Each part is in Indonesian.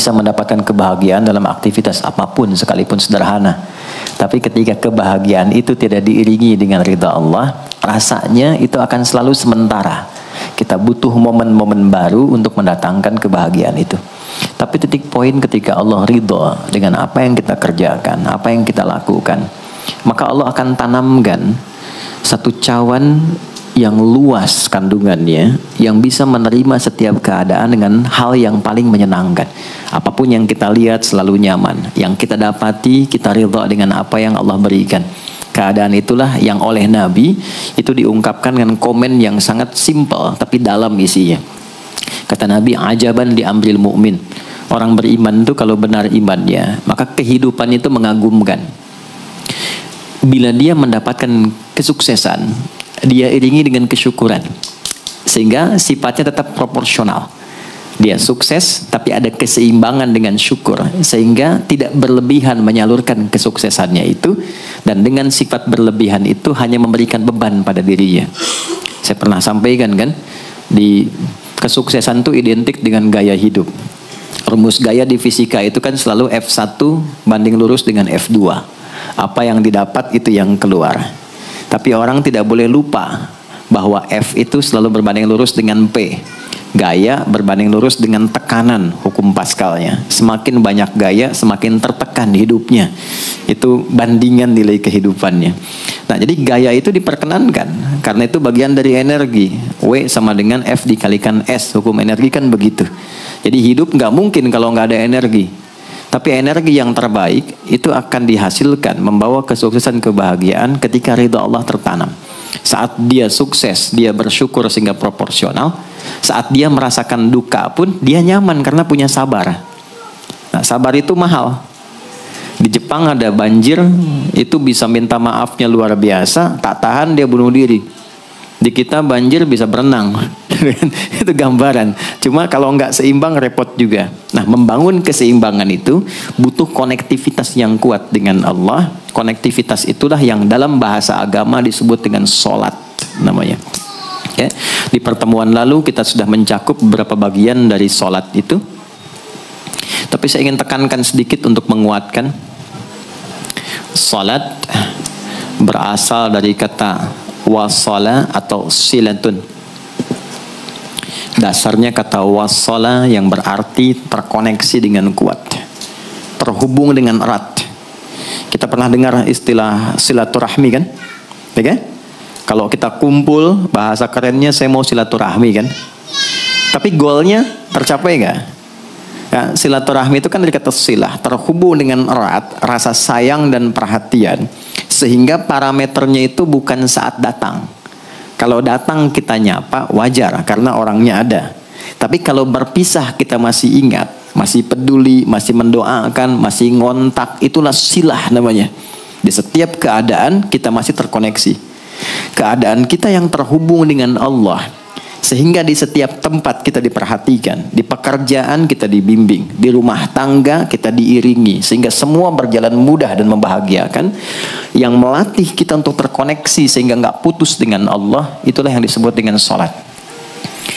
bisa mendapatkan kebahagiaan dalam aktivitas apapun sekalipun sederhana. Tapi ketika kebahagiaan itu tidak diiringi dengan ridha Allah, rasanya itu akan selalu sementara. Kita butuh momen-momen baru untuk mendatangkan kebahagiaan itu. Tapi titik poin ketika Allah ridha dengan apa yang kita kerjakan, apa yang kita lakukan, maka Allah akan tanamkan satu cawan yang luas kandungannya, yang bisa menerima setiap keadaan dengan hal yang paling menyenangkan. Apapun yang kita lihat selalu nyaman, yang kita dapati kita ridha dengan apa yang Allah berikan. Keadaan itulah yang oleh Nabi itu diungkapkan dengan komen yang sangat simpel tapi dalam isinya. Kata Nabi, ajaban li amril mu'min. Orang beriman itu kalau benar imannya, maka kehidupan itu mengagumkan. Bila dia mendapatkan kesuksesan, dia iringi dengan kesyukuran, sehingga sifatnya tetap proporsional. Dia sukses tapi ada keseimbangan dengan syukur, sehingga tidak berlebihan menyalurkan kesuksesannya itu, dan dengan sifat berlebihan itu hanya memberikan beban pada dirinya. Saya pernah sampaikan kan, di kesuksesan itu identik dengan gaya hidup. Rumus gaya di fisika itu kan selalu F1 banding lurus dengan F2. Apa yang didapat itu yang keluar. Tapi orang tidak boleh lupa bahwa F itu selalu berbanding lurus dengan P. Gaya berbanding lurus dengan tekanan, hukum Pascalnya. Semakin banyak gaya, semakin tertekan hidupnya. Itu bandingan nilai kehidupannya. Nah, jadi gaya itu diperkenankan, karena itu bagian dari energi. W sama dengan F dikalikan S, hukum energi kan begitu. Jadi hidup nggak mungkin kalau nggak ada energi. Tapi energi yang terbaik itu akan dihasilkan membawa kesuksesan, kebahagiaan ketika ridha Allah tertanam. Saat dia sukses, dia bersyukur sehingga proporsional. Saat dia merasakan duka pun, dia nyaman karena punya sabar. Nah, sabar itu mahal. Di Jepang ada banjir, itu bisa minta maafnya luar biasa, tak tahan dia bunuh diri. Di kita banjir bisa berenang. Itu gambaran. Cuma kalau nggak seimbang repot juga. Nah, membangun keseimbangan itu butuh konektivitas yang kuat dengan Allah. Konektivitas itulah yang dalam bahasa agama disebut dengan sholat namanya. Ya. Di pertemuan lalu kita sudah mencakup beberapa bagian dari sholat itu. Tapi saya ingin tekankan sedikit untuk menguatkan. Sholat berasal dari kata wasala atau silatun. Dasarnya kata wasala yang berarti terkoneksi dengan kuat, terhubung dengan erat. Kita pernah dengar istilah silaturahmi kan? Ya kan? Kalau kita kumpul, bahasa kerennya saya mau silaturahmi kan? Tapi goalnya tercapai nggak? Ya, silaturahmi itu kan dari kata silah, terhubung dengan erat, rasa sayang dan perhatian. Sehingga parameternya itu bukan saat datang. Kalau datang kita nyapa wajar karena orangnya ada. Tapi kalau berpisah kita masih ingat, masih peduli, masih mendoakan, masih ngontak, itulah silah namanya. Di setiap keadaan kita masih terkoneksi. Keadaan kita yang terhubung dengan Allah, sehingga di setiap tempat kita diperhatikan, di pekerjaan kita dibimbing, di rumah tangga kita diiringi, sehingga semua berjalan mudah dan membahagiakan. Yang melatih kita untuk terkoneksi sehingga nggak putus dengan Allah, itulah yang disebut dengan sholat.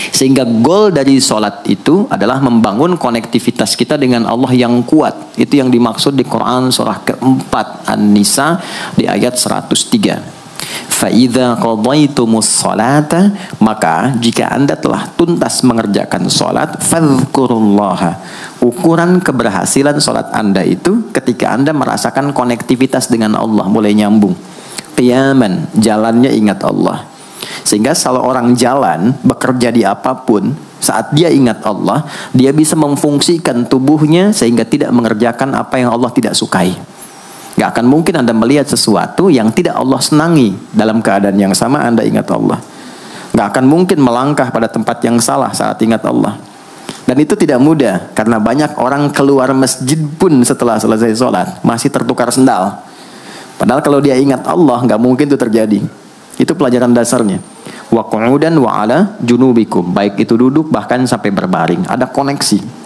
Sehingga goal dari sholat itu adalah membangun konektivitas kita dengan Allah yang kuat. Itu yang dimaksud di Quran surah keempat An-Nisa di ayat 103. Fa'idha qadaytumus sholata, maka jika anda telah tuntas mengerjakan sholat, fadhkurullaha. Ukuran keberhasilan sholat anda itu ketika anda merasakan konektivitas dengan Allah mulai nyambung. Qiyaman, jalannya ingat Allah. Sehingga kalau orang jalan, bekerja di apapun, saat dia ingat Allah, dia bisa memfungsikan tubuhnya sehingga tidak mengerjakan apa yang Allah tidak sukai. Gak akan mungkin Anda melihat sesuatu yang tidak Allah senangi dalam keadaan yang sama Anda ingat Allah. Gak akan mungkin melangkah pada tempat yang salah saat ingat Allah. Dan itu tidak mudah, karena banyak orang keluar masjid pun setelah selesai sholat masih tertukar sendal. Padahal kalau dia ingat Allah, gak mungkin itu terjadi. Itu pelajaran dasarnya. Wa qu'udan wa ala junubikum, baik itu duduk bahkan sampai berbaring, ada koneksi.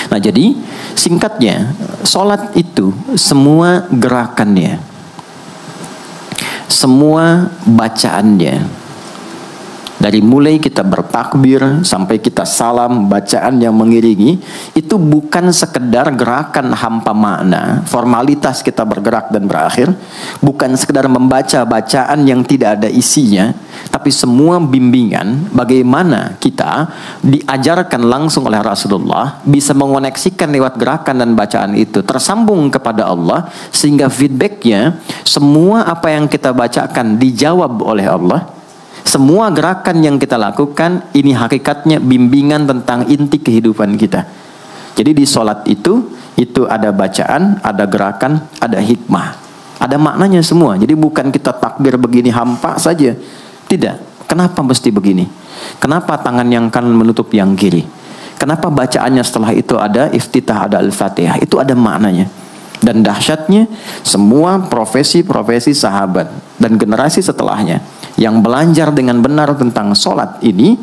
Nah, jadi singkatnya, sholat itu semua gerakannya, semua bacaannya, Dari mulai kita bertakbir sampai kita salam, bacaan yang mengiringi itu bukan sekedar gerakan hampa makna, formalitas kita bergerak dan berakhir, bukan sekedar membaca bacaan yang tidak ada isinya, tapi semua bimbingan bagaimana kita diajarkan langsung oleh Rasulullah bisa mengoneksikan lewat gerakan dan bacaan itu tersambung kepada Allah, sehingga feedbacknya semua apa yang kita bacakan dijawab oleh Allah. Semua gerakan yang kita lakukan ini hakikatnya bimbingan tentang inti kehidupan kita. Jadi di sholat itu ada bacaan, ada gerakan, ada hikmah, ada maknanya semua. Jadi bukan kita takbir begini hampa saja. Tidak. Kenapa mesti begini? Kenapa tangan yang kanan menutup yang kiri? Kenapa bacaannya setelah itu ada iftitah, ada al-fatihah? Itu ada maknanya. Dan dahsyatnya semua profesi-profesi sahabat dan generasi setelahnya yang belajar dengan benar tentang sholat ini,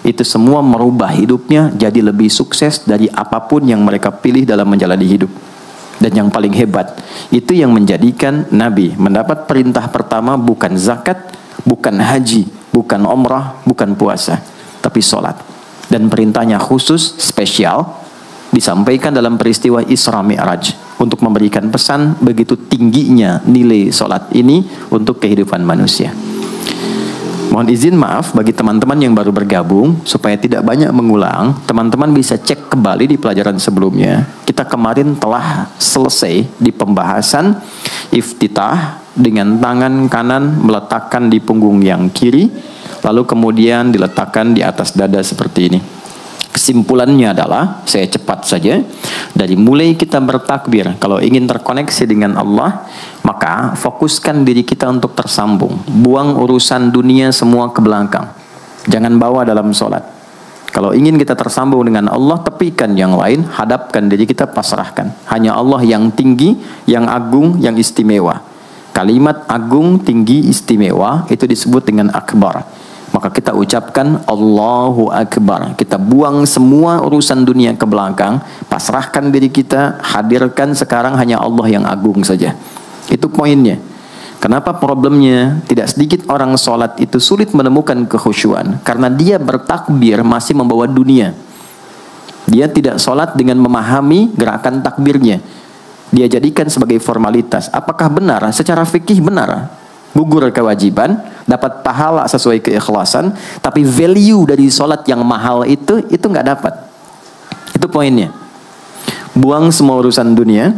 itu semua merubah hidupnya jadi lebih sukses dari apapun yang mereka pilih dalam menjalani hidup. Dan yang paling hebat, itu yang menjadikan Nabi mendapat perintah pertama bukan zakat, bukan haji, bukan umrah, bukan puasa, tapi sholat. Dan perintahnya khusus, spesial, disampaikan dalam peristiwa Isra Mi'raj untuk memberikan pesan begitu tingginya nilai sholat ini untuk kehidupan manusia. Mohon izin maaf bagi teman-teman yang baru bergabung, supaya tidak banyak mengulang, teman-teman bisa cek kembali di pelajaran sebelumnya. Kita kemarin telah selesai di pembahasan iftitah dengan tangan kanan meletakkan di punggung yang kiri, lalu kemudian diletakkan di atas dada seperti ini. Kesimpulannya adalah, saya cepat saja, dari mulai kita bertakbir, kalau ingin terkoneksi dengan Allah, maka fokuskan diri kita untuk tersambung. Buang urusan dunia semua ke belakang. Jangan bawa dalam sholat. Kalau ingin kita tersambung dengan Allah, tepikan yang lain, hadapkan diri kita, pasrahkan. Hanya Allah yang tinggi, yang agung, yang istimewa. Kalimat agung, tinggi, istimewa, itu disebut dengan akbar. Maka kita ucapkan Allahu Akbar. Kita buang semua urusan dunia ke belakang, pasrahkan diri kita, hadirkan sekarang hanya Allah yang agung saja. Itu poinnya. Kenapa problemnya? Tidak sedikit orang sholat itu sulit menemukan kekhusyuan, karena dia bertakbir masih membawa dunia. Dia tidak sholat dengan memahami gerakan takbirnya. Dia jadikan sebagai formalitas. Apakah benar? Secara fikih benar. Gugur kewajiban, dapat pahala sesuai keikhlasan, tapi value dari sholat yang mahal itu nggak dapat. Itu poinnya. Buang semua urusan dunia,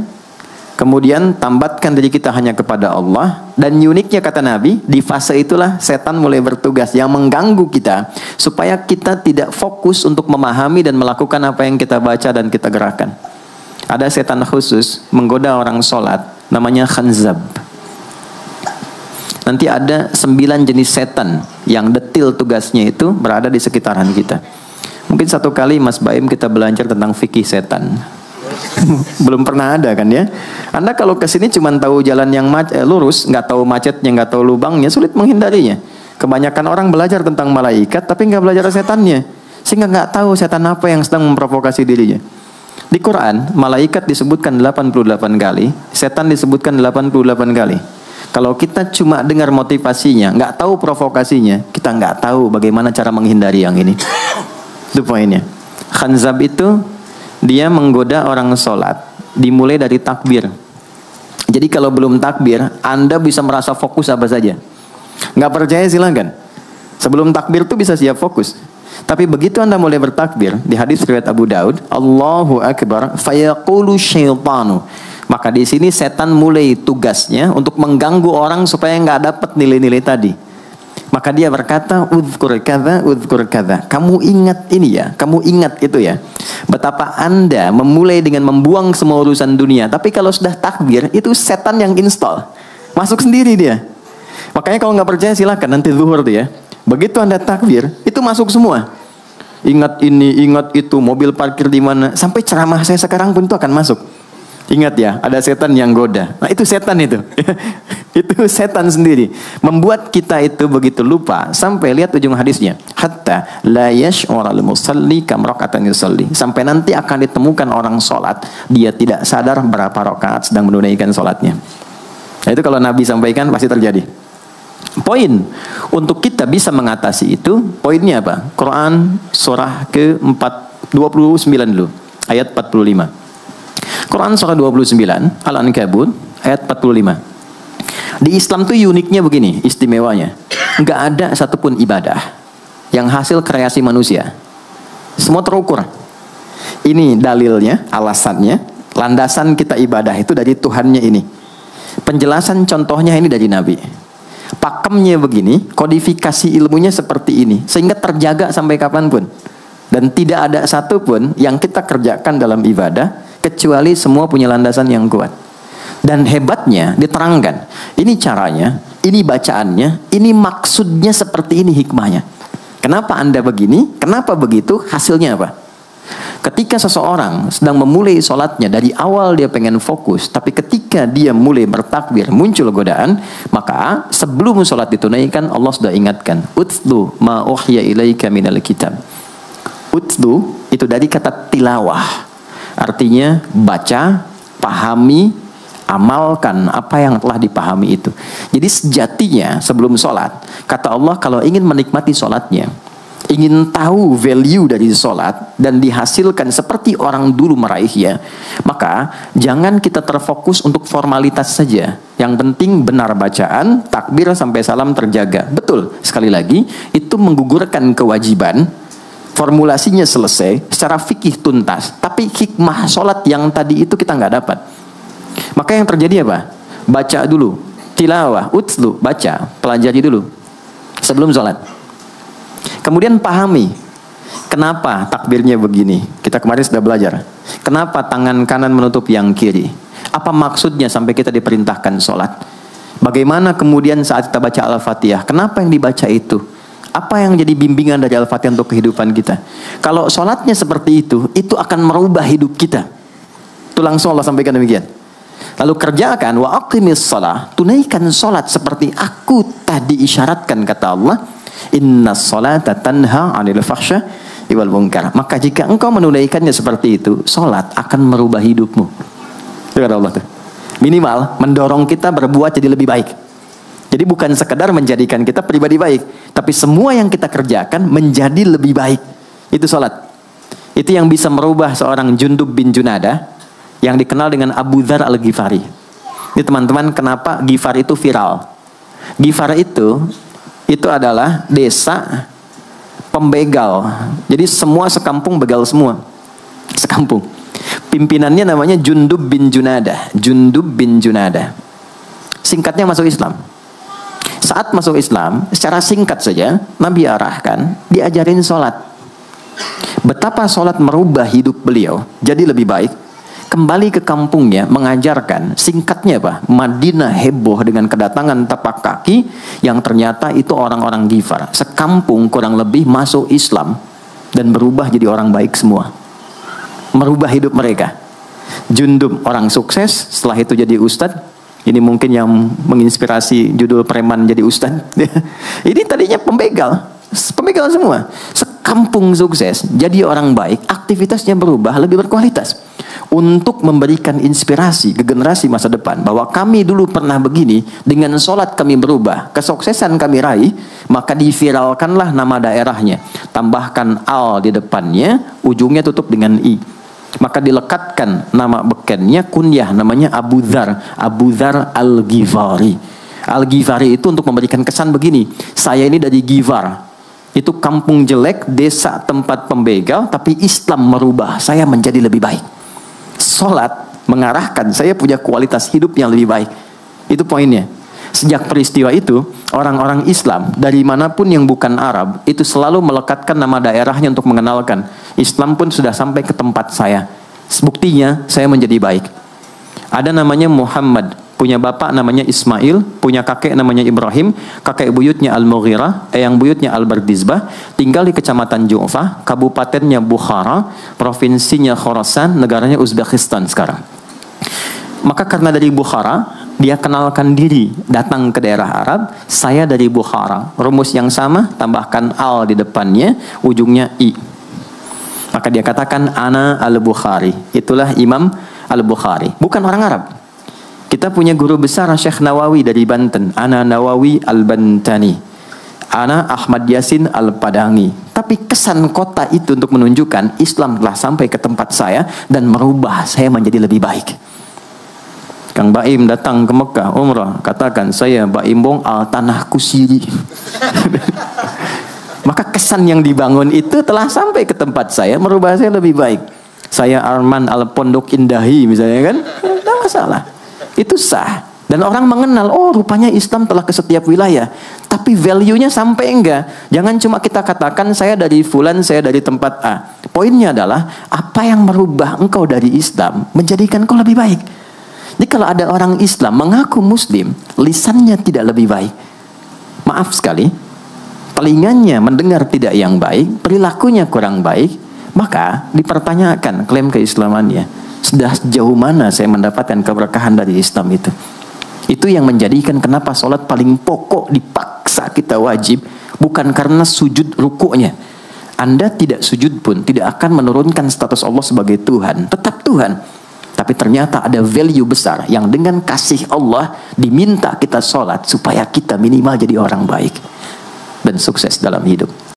kemudian tambatkan diri kita hanya kepada Allah. Dan uniknya kata Nabi, di fase itulah setan mulai bertugas yang mengganggu kita, supaya kita tidak fokus untuk memahami dan melakukan apa yang kita baca dan kita gerakan. Ada setan khusus menggoda orang sholat, namanya khanzab. Nanti ada 9 jenis setan yang detil tugasnya itu berada di sekitaran kita. Mungkin satu kali Mas Baim kita belajar tentang fikih setan. Belum pernah ada kan ya. Anda kalau kesini cuma tahu jalan yang lurus, nggak tahu macetnya, nggak tahu lubangnya, sulit menghindarinya. Kebanyakan orang belajar tentang malaikat tapi nggak belajar setannya, sehingga nggak tahu setan apa yang sedang memprovokasi dirinya. Di Quran malaikat disebutkan 88 kali, setan disebutkan 88 kali. Kalau kita cuma dengar motivasinya, nggak tahu provokasinya, kita nggak tahu bagaimana cara menghindari yang ini. Itu poinnya. Khanzab itu dia menggoda orang sholat, dimulai dari takbir. Jadi kalau belum takbir, Anda bisa merasa fokus apa saja. Nggak percaya silakan. Sebelum takbir tuh bisa siap fokus. Tapi begitu Anda mulai bertakbir, di hadis riwayat Abu Daud, Allahu Akbar, fayaqulu syaitanu. Maka di sini setan mulai tugasnya untuk mengganggu orang supaya nggak dapat nilai-nilai tadi. Maka dia berkata, udzkur kadza. Kamu ingat ini ya, kamu ingat itu ya. Betapa Anda memulai dengan membuang semua urusan dunia. Tapi kalau sudah takbir, itu setan yang install. Masuk sendiri dia. Makanya kalau nggak percaya silakan nanti zuhur tuh ya. Begitu Anda takbir, itu masuk semua. Ingat ini, ingat itu, mobil parkir di mana. Sampai ceramah saya sekarang pun itu akan masuk. Ingat ya, ada setan yang goda. Nah itu setan itu. Itu setan sendiri. Membuat kita itu begitu lupa. Sampai lihat ujung hadisnya. Hatta la yash'ural musalli kam raka'atan yusalli. Sampai nanti akan ditemukan orang sholat, dia tidak sadar berapa rakaat sedang menunaikan sholatnya. Nah itu kalau Nabi sampaikan pasti terjadi. poin untuk kita bisa mengatasi itu, poinnya apa? Quran surah ke-29 dulu, ayat 45. Quran surah 29, Al-Ankabut, ayat 45. Di Islam tuh uniknya begini, istimewanya. Nggak ada satupun ibadah yang hasil kreasi manusia. Semua terukur. Ini dalilnya, alasannya, landasan kita ibadah itu dari Tuhannya ini. Penjelasan contohnya ini dari Nabi. Pakemnya begini, kodifikasi ilmunya seperti ini, sehingga terjaga sampai kapanpun. Dan tidak ada satupun yang kita kerjakan dalam ibadah, kecuali semua punya landasan yang kuat. Dan hebatnya diterangkan, ini caranya, ini bacaannya, ini maksudnya seperti ini hikmahnya. Kenapa Anda begini, kenapa begitu, hasilnya apa? Ketika seseorang sedang memulai sholatnya, dari awal dia pengen fokus, tapi ketika dia mulai bertakbir, muncul godaan, maka sebelum sholat ditunaikan, Allah sudah ingatkan, utlu ma uhya ilaika minal kitab. Utlu itu dari kata tilawah, artinya baca, pahami, amalkan apa yang telah dipahami itu. Jadi sejatinya sebelum sholat, kata Allah, kalau ingin menikmati sholatnya, ingin tahu value dari sholat dan dihasilkan seperti orang dulu meraihnya, maka jangan kita terfokus untuk formalitas saja. Yang penting benar bacaan, takbir sampai salam terjaga. Betul, sekali lagi, itu menggugurkan kewajiban, formulasinya selesai, secara fikih tuntas, tapi hikmah sholat yang tadi itu kita nggak dapat. Maka yang terjadi apa? Baca dulu, tilawah, utlu, baca, pelajari dulu sebelum sholat. Kemudian pahami, kenapa takbirnya begini? Kita kemarin sudah belajar. Kenapa tangan kanan menutup yang kiri? Apa maksudnya sampai kita diperintahkan sholat? Bagaimana kemudian saat kita baca Al-Fatihah? Kenapa yang dibaca itu? Apa yang jadi bimbingan dari Al-Fatihah untuk kehidupan kita? Kalau sholatnya seperti itu akan merubah hidup kita. Itu langsung Allah sampaikan demikian. Lalu kerjakan, wa aqimis shalah, tunaikan sholat seperti aku tadi isyaratkan, kata Allah. Inna sholata tanha 'anil fahsya wal munkar. Maka jika engkau menunaikannya seperti itu, sholat akan merubah hidupmu. Itu kata Allah tuh. Minimal mendorong kita berbuat jadi lebih baik. Jadi bukan sekedar menjadikan kita pribadi baik, tapi semua yang kita kerjakan menjadi lebih baik. Itu sholat. Itu yang bisa merubah seorang Jundub bin Junadah yang dikenal dengan Abu Dzar al-Ghifari. Ini teman-teman, kenapa Ghifar itu viral? Ghifar itu adalah desa pembegal. Jadi semua sekampung begal semua. Sekampung. Pimpinannya namanya Jundub bin Junadah. Jundub bin Junadah. Singkatnya masuk Islam. Saat masuk Islam, secara singkat saja, Nabi arahkan, diajarin sholat. Betapa sholat merubah hidup beliau jadi lebih baik. Kembali ke kampungnya, mengajarkan, singkatnya apa? Madinah heboh dengan kedatangan tapak kaki yang ternyata itu orang-orang Ghifar. Sekampung kurang lebih masuk Islam dan berubah jadi orang baik semua. Merubah hidup mereka. Jundub orang sukses, setelah itu jadi ustadz. Ini mungkin yang menginspirasi judul preman jadi ustadz. Ini tadinya pembegal semua. Sekampung sukses, jadi orang baik, aktivitasnya berubah, lebih berkualitas. Untuk memberikan inspirasi ke generasi masa depan bahwa kami dulu pernah begini, dengan sholat kami berubah, kesuksesan kami raih, maka diviralkanlah nama daerahnya, tambahkan al di depannya, ujungnya tutup dengan i, maka dilekatkan nama bekennya, kunyah, namanya Abu Dzar al-Ghifari. Al-Ghifari itu untuk memberikan kesan begini, saya ini dari Ghifar, itu kampung jelek, desa tempat pembegal, tapi Islam merubah saya menjadi lebih baik. Sholat mengarahkan saya punya kualitas hidup yang lebih baik. Itu poinnya. Sejak peristiwa itu, orang-orang Islam dari manapun yang bukan Arab itu selalu melekatkan nama daerahnya untuk mengenalkan. Islam pun sudah sampai ke tempat saya. Buktinya saya menjadi baik. Ada namanya Muhammad, punya bapak namanya Ismail, punya kakek namanya Ibrahim, kakek buyutnya Al-Mughirah, yang buyutnya Al-Bardizbah, tinggal di kecamatan Ju'fah, kabupatennya Bukhara, provinsinya Khorasan, negaranya Uzbekistan sekarang. Maka karena dari Bukhara, dia kenalkan diri, datang ke daerah Arab, saya dari Bukhara. Rumus yang sama, tambahkan al di depannya, ujungnya i. Maka dia katakan, ana al-Bukhari. Itulah Imam al-Bukhari. Bukan orang Arab. Kita Kita punya guru besar Syekh Nawawi dari Banten. Ana Nawawi Al-Bantani. Ana Ahmad Yasin Al-Padangi. Tapi kesan kota itu untuk menunjukkan Islam telah sampai ke tempat saya dan merubah saya menjadi lebih baik. Kang Baim datang ke Mekah umrah, katakan saya Baim Bong al tanah kusiri. Maka kesan yang dibangun itu telah sampai ke tempat saya, merubah saya lebih baik. Saya Arman al Pondok Indahi misalnya kan, tidak masalah. Itu sah. Dan orang mengenal, oh rupanya Islam telah ke setiap wilayah. Tapi value-nya sampai enggak. Jangan cuma kita katakan saya dari fulan, saya dari tempat A. Poinnya adalah, apa yang merubah engkau dari Islam menjadikan engkau lebih baik. Jadi kalau ada orang Islam mengaku Muslim, lisannya tidak lebih baik. Maaf sekali, telinganya mendengar tidak yang baik, perilakunya kurang baik, maka dipertanyakan klaim keislamannya. Sudah sejauh mana saya mendapatkan keberkahan dari Islam itu? Itu yang menjadikan kenapa sholat paling pokok dipaksa kita wajib, bukan karena sujud rukuknya. Anda tidak sujud pun tidak akan menurunkan status Allah sebagai Tuhan, tetap Tuhan. Tapi ternyata ada value besar yang dengan kasih Allah diminta kita sholat supaya kita minimal jadi orang baik dan sukses dalam hidup.